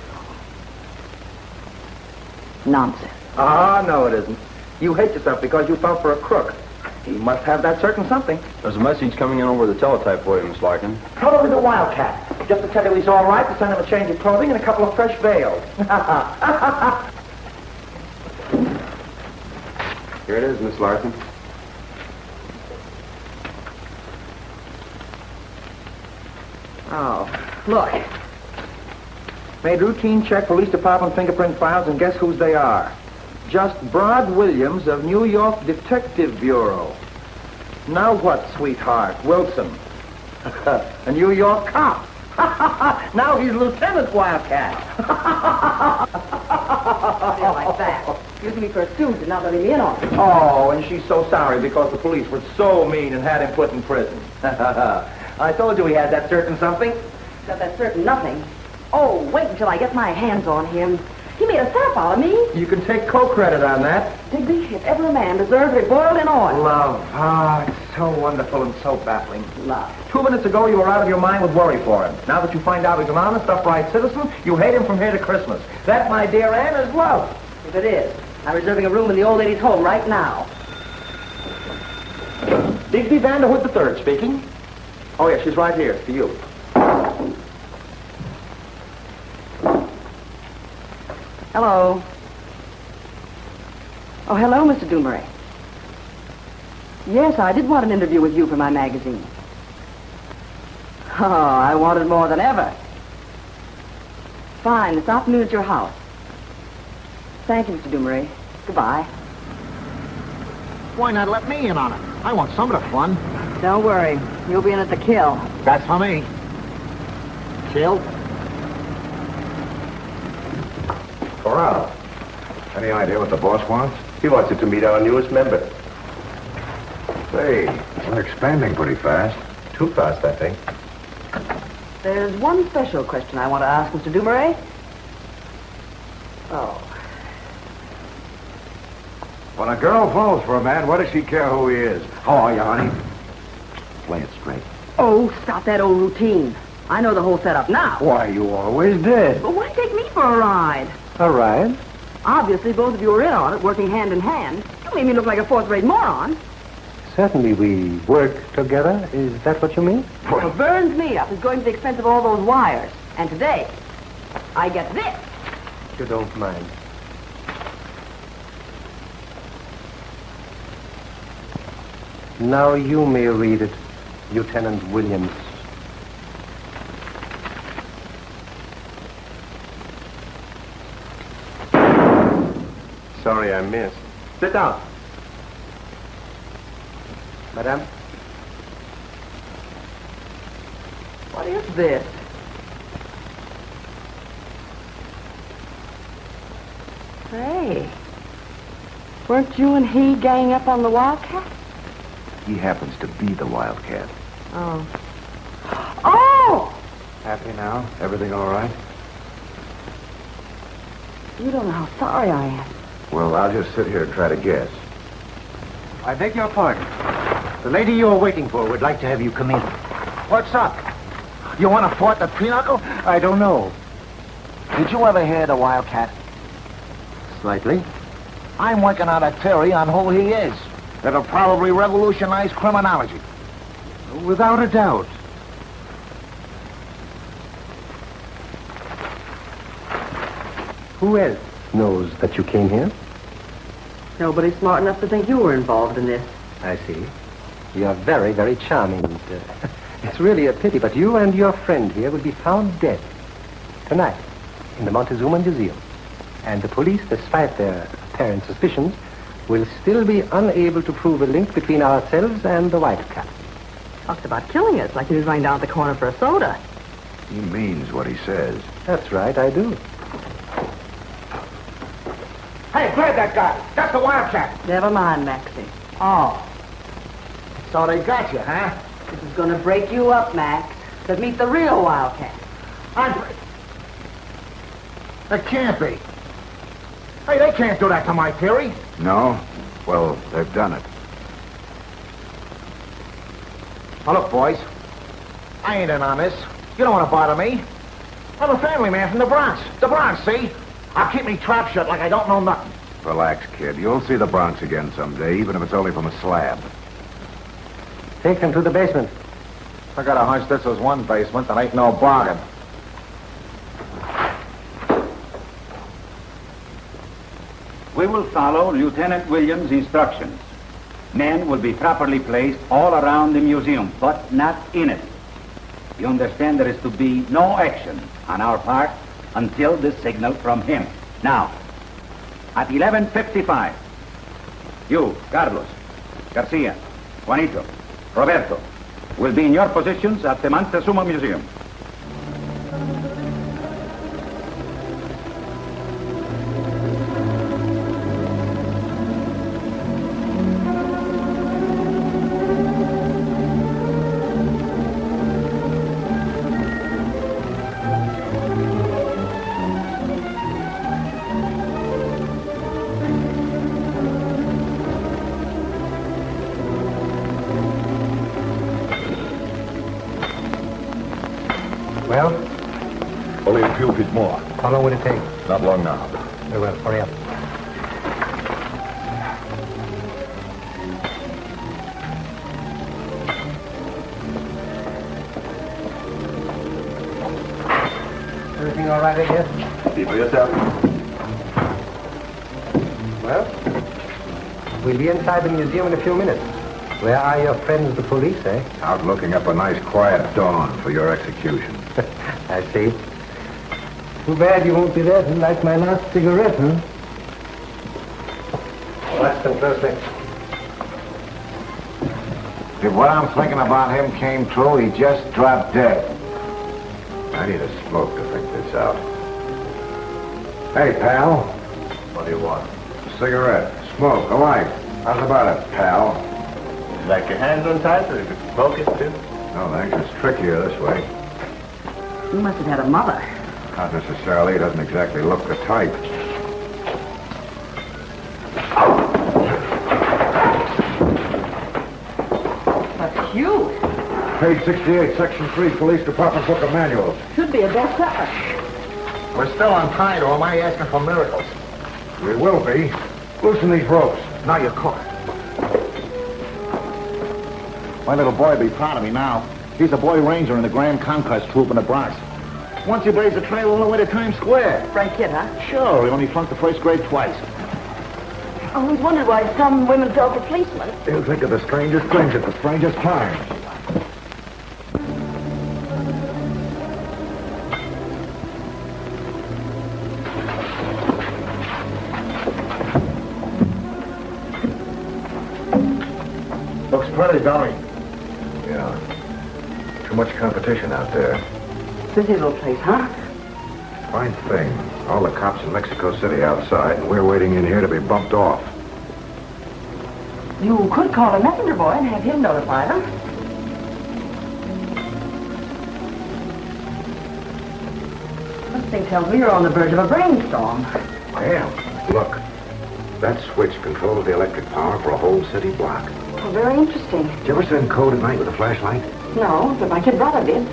Nonsense. Ah, no, it isn't. You hate yourself because you fell for a crook. He must have that certain something. There's a message coming in over the teletype for you, Miss Larkin. Probably the Wildcat. Just to tell you he's all right, to send him a change of clothing and a couple of fresh veils. Here it is, Miss Larkin. Oh, look. Made routine check police department fingerprint files, and guess whose they are? Just Brod Williams of New York Detective Bureau. Now what, sweetheart? Wilson. A New York cop. Now he's Lieutenant Wildcat. Like that. Using me for a student and not letting me in on it. Oh, and she's so sorry because the police were so mean and had him put in prison. I told you he had that certain something. Got that certain nothing. Oh, wait until I get my hands on him. He made a sap out of me. You can take co-credit on that. Digby, if ever a man deserved to be boiled in oil. Love. Ah, it's so wonderful and so baffling. Love. 2 minutes ago, you were out of your mind with worry for him. Now that you find out he's an honest, upright citizen, you hate him from here to Christmas. That, my dear Anne, is love. If it is, I'm reserving a room in the old lady's home right now. Digby Vanderhood III speaking. Oh, yeah, she's right here. For you. Hello. Oh, hello, Mr. Dumray. Yes, I did want an interview with you for my magazine. Oh, I want it more than ever. Fine, this afternoon at your house. Thank you, Mr. Dumray. Goodbye. Why not let me in on it? I want some of the fun. Don't worry. You'll be in it to kill. That's for me. Chill. Corral. Any idea what the boss wants? He wants you to meet our newest member. Say, we're expanding pretty fast. Too fast, I think. There's one special question I want to ask Mr. Dumouriez. Oh. When a girl falls for a man, what does she care who he is? How are you, honey? Play it straight. Oh, stop that old routine. I know the whole setup now. Why, you always did. But why take me for a ride? A ride? Obviously, both of you were in on it, working hand in hand. You made me look like a fourth-rate moron. Certainly we work together. Is that what you mean? What burns me up is going to the expense of all those wires. And today, I get this. If you don't mind. Now you may read it, Lieutenant Williams. Sorry I missed. Sit down. Madame? What is this? Say, weren't you and he gang up on the Wildcat? He happens to be the Wildcat. Oh. Oh! Happy now? Everything all right? You don't know how sorry I am. Well, I'll just sit here and try to guess. I beg your pardon. The lady you were waiting for would like to have you come in. What's up? You want to fort the pinochle? I don't know. Did you ever hear the Wildcat? Slightly. I'm working out a theory on who he is. That'll probably revolutionize criminology. Without a doubt. Who else knows that you came here? Nobody's smart enough to think you were involved in this. I see. You are very, very charming. And, it's really a pity, but you and your friend here will be found dead tonight in the Montezuma Museum. And the police, despite their apparent suspicions, will still be unable to prove a link between ourselves and the Wildcat. Talked about killing us like he was running down the corner for a soda. He means what he says. That's right, I do. Hey, grab that guy. That's the Wildcat. Never mind, Maxie. Oh. So they got you, huh? This is going to break you up, Max. To meet the real Wildcat. It can't be. Hey, they can't do that to my theory. No? Well, they've done it. Now, look, boys. I ain't in on this. You don't want to bother me. I'm a family man from the Bronx. The Bronx, see? I'll keep me trap shut like I don't know nothing. Relax, kid. You'll see the Bronx again someday, even if it's only from a slab. Take them to the basement. I got a hunch this is one basement that ain't no bargain. We will follow Lieutenant Williams' instructions. Men will be properly placed all around the museum, but not in it. You understand there is to be no action on our part until the signal from him. Now, at 11:55, you, Carlos, Garcia, Juanito, Roberto, will be in your positions at the Montezuma Museum. Well? Only a few feet more. How long will it take? Not long now. Very well, hurry up. Everything all right, I guess? See for yourself. Well, we'll be inside the museum in a few minutes. Where are your friends, the police, eh? Out looking up a nice quiet dawn for your execution. I see. Too bad you won't be there to light my last cigarette, huh? Watch them closely. If what I'm thinking about him came true, he just dropped dead. I need a smoke to think this out. Hey, pal. What do you want? A cigarette. Smoke. A light. How's about it, pal? You like your hands untied so you could smoke it, too? No, thanks. It's trickier this way. You must have had a mother. Not necessarily. He doesn't exactly look the type. That's huge. Page 68, Section 3, Police Department Book of Manuals. Should be a bestseller. We're still untied, or am I asking for miracles? We will be. Loosen these ropes. Now you're caught. My little boy will be proud of me now. He's a boy ranger in the Grand Conquest Troop in the Bronx. Once he blazed a trail all the way to Times Square. Frank kid, huh? Sure, he only flunked the first grade twice. I always wondered why some women fell for policemen. He'll think of the strangest things at the strangest times. Looks pretty, don't he? Yeah. Too much competition out there. Busy little place, huh? Fine thing. All the cops in Mexico City outside, and we're waiting in here to be bumped off. You could call a messenger boy and have him notify them. This thing tells me you're on the verge of a brainstorm. I am. Look. That switch controls the electric power for a whole city block. Oh, very interesting. Did you ever send code at night with a flashlight? No, but my kid brother did.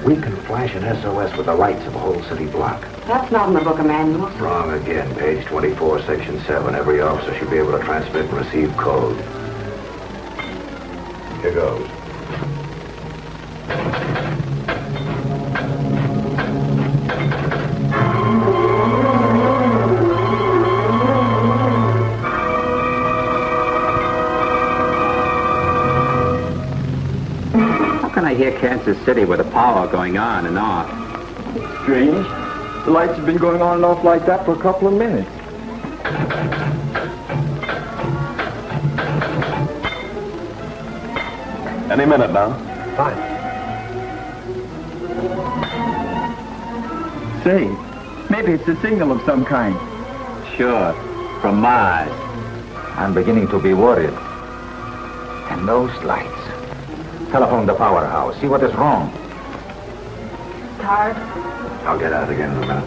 We can flash an SOS with the lights of a whole city block. That's not in the book of manuals. Wrong again. Page 24, Section 7. Every officer should be able to transmit and receive code. Here goes. How can I hear Kansas City with the power going on and off? Strange. The lights have been going on and off like that for a couple of minutes. Any minute now. Fine. Say, maybe it's a signal of some kind. Sure, from Mars. I'm beginning to be worried. And those lights. Telephone the powerhouse. See what is wrong. Tired? I'll get out again in a minute.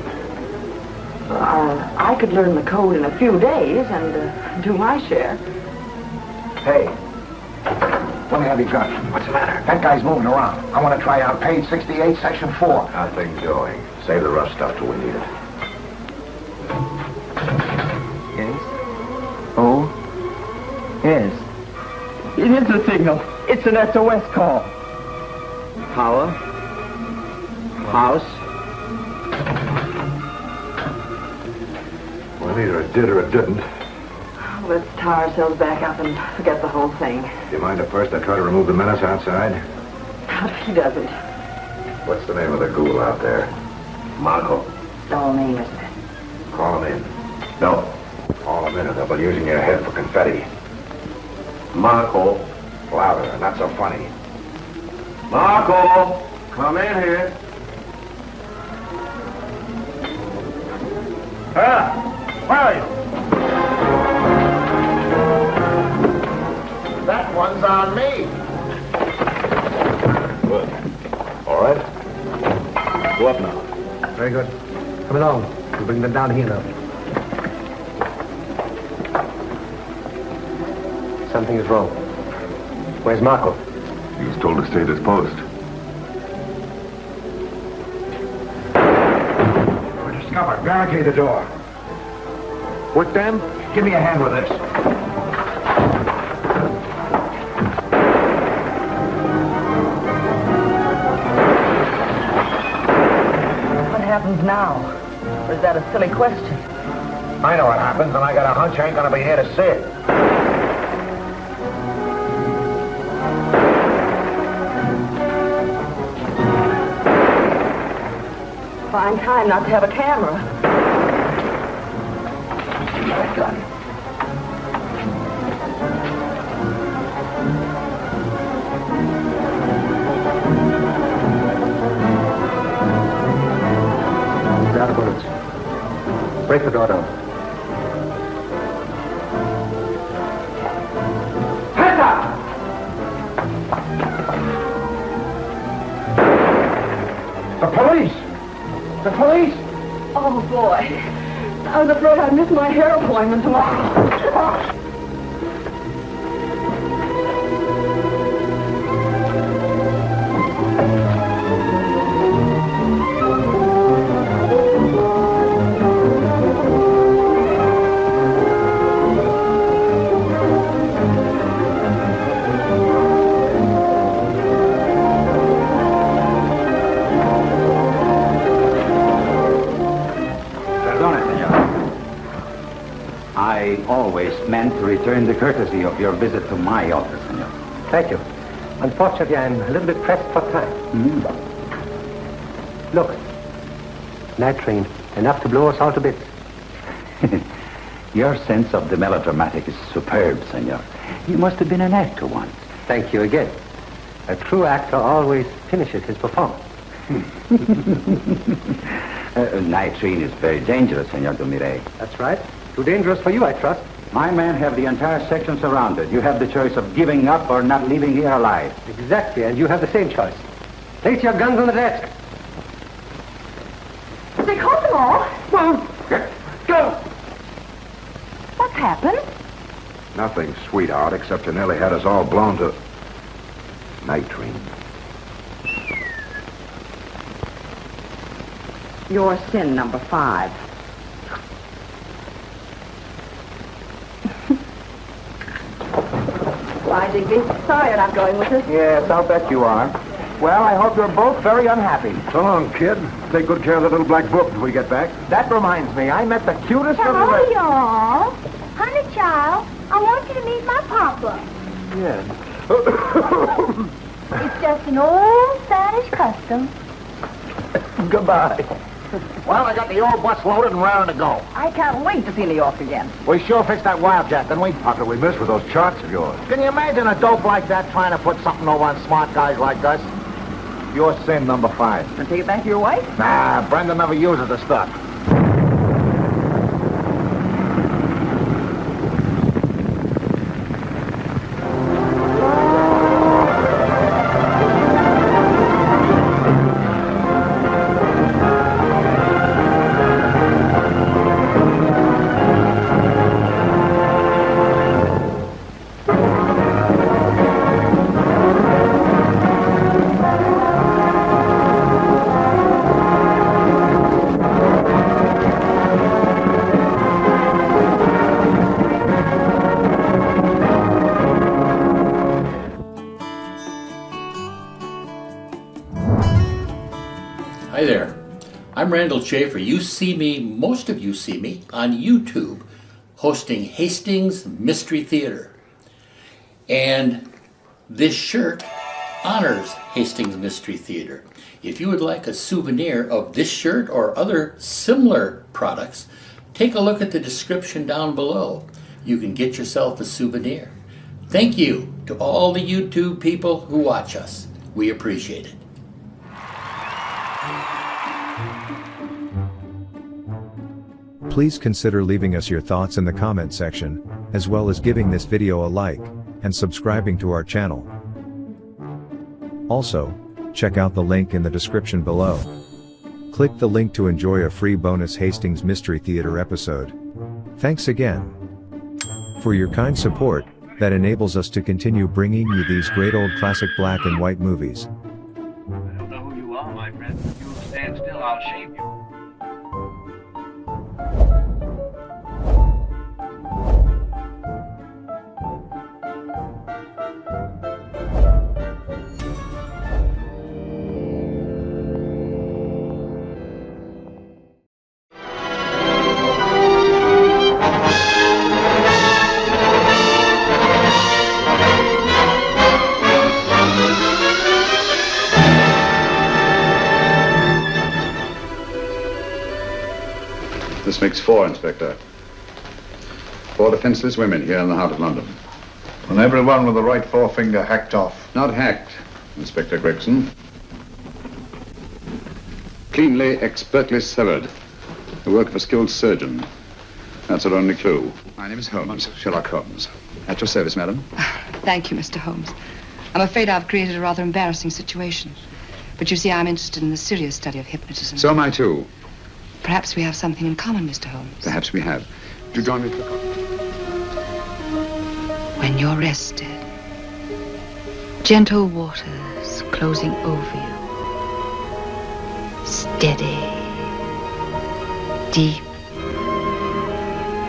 I could learn the code in a few days and do my share. Hey. What have you got? What's the matter? That guy's moving around. I want to try out page 68, section 4. How things going? Save the rough stuff till we need it. Yes? Oh? Yes. It is a signal. It's an SOS call. Power? House? Well, either it did or it didn't. Let's tie ourselves back up and forget the whole thing. Do you mind if first I try to remove the menace outside? Not if he doesn't. What's the name of the ghoul out there? Marco. Dull name, isn't it? Call him in. No. Call him in or they'll be using your head for confetti. Marco. Louder, not so funny. Marco. Come in here. Where are you? That one's on me. Good. All right? Go up now. Very good. Come along. We'll bring them down here now. Something is wrong. Where's Marco? He was told to stay at his post. We're discovered. Barricade the door. With them? Give me a hand with this. What happens now? Or is that a silly question? I know what happens, and I got a hunch I ain't gonna be here to see it. Fine time not to have a camera. That gun. Break the door down. Hands up! The police! The police! Oh, boy. I was afraid I'd miss my hair appointment tomorrow. I always meant to return the courtesy of your visit to my office, senor. Thank you. Unfortunately, I'm a little bit pressed for time. Look. Nitrine. Enough to blow us all to bits. Your sense of the melodramatic is superb, senor. You must have been an actor once. Thank you again. A true actor always finishes his performance. Nitrine is very dangerous, Senor Dumire. That's right. Too dangerous for you, I trust. My men have the entire section surrounded. You have the choice of giving up or not leaving here alive. Exactly, and you have the same choice. Place your guns on the desk. They caught them all. Go! What's happened? Nothing, sweetheart, except you nearly had us all blown to nitrine. Your sin, number 5. Why, Digby, sorry you're not going with us. Yes, I'll bet you are. Well, I hope you're both very unhappy. So long, kid. Take good care of that little black book until we get back. That reminds me, I met the cutest Hello, little... y'all. Honey, child, I want you to meet my papa. Yes. It's just an old Spanish custom. Goodbye. Well, I got the old bus loaded and raring to go. I can't wait to see New York again. We sure fixed that Wildcat, didn't we? How could we miss with those charts of yours? Can you imagine a dope like that trying to put something over on smart guys like us? Your sin, number 5. And take it back to your wife? Nah, Brenda never uses the stuff. Hi there, I'm Randall Schaefer. Most of you see me on YouTube hosting Hastings Mystery Theater. And this shirt honors Hastings Mystery Theater. If you would like a souvenir of this shirt or other similar products, take a look at the description down below. You can get yourself a souvenir. Thank you to all the YouTube people who watch us. We appreciate it. Please consider leaving us your thoughts in the comment section, as well as giving this video a like, and subscribing to our channel. Also, check out the link in the description below. Click the link to enjoy a free bonus Hastings Mystery Theater episode. Thanks again for your kind support that enables us to continue bringing you these great old classic black and white movies. I don't know who you are, my friend. If you'll stand still, I'll shave you. This makes 4, Inspector. 4 defenseless women here in the heart of London. And everyone with the right forefinger hacked off. Not hacked, Inspector Gregson. Cleanly, expertly severed. It The work of a skilled surgeon. That's our only clue. My name is Holmes, Sherlock Holmes. At your service, madam. Thank you, Mr. Holmes. I'm afraid I've created a rather embarrassing situation. But you see, I'm interested in the serious study of hypnotism. So am I, too. Perhaps we have something in common, Mr. Holmes. Perhaps we have. Would you join me for coffee? When you're rested, gentle waters closing over you. Steady, deep,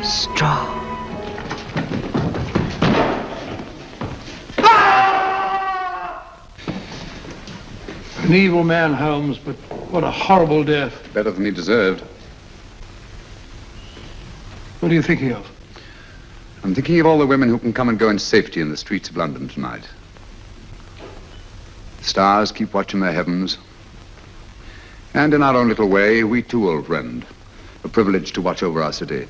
strong. An evil man, Holmes, but what a horrible death. Better than he deserved. What are you thinking of? I'm thinking of all the women who can come and go in safety in the streets of London tonight. The stars keep watching their heavens. And in our own little way, we too, old friend, are privileged to watch over our city.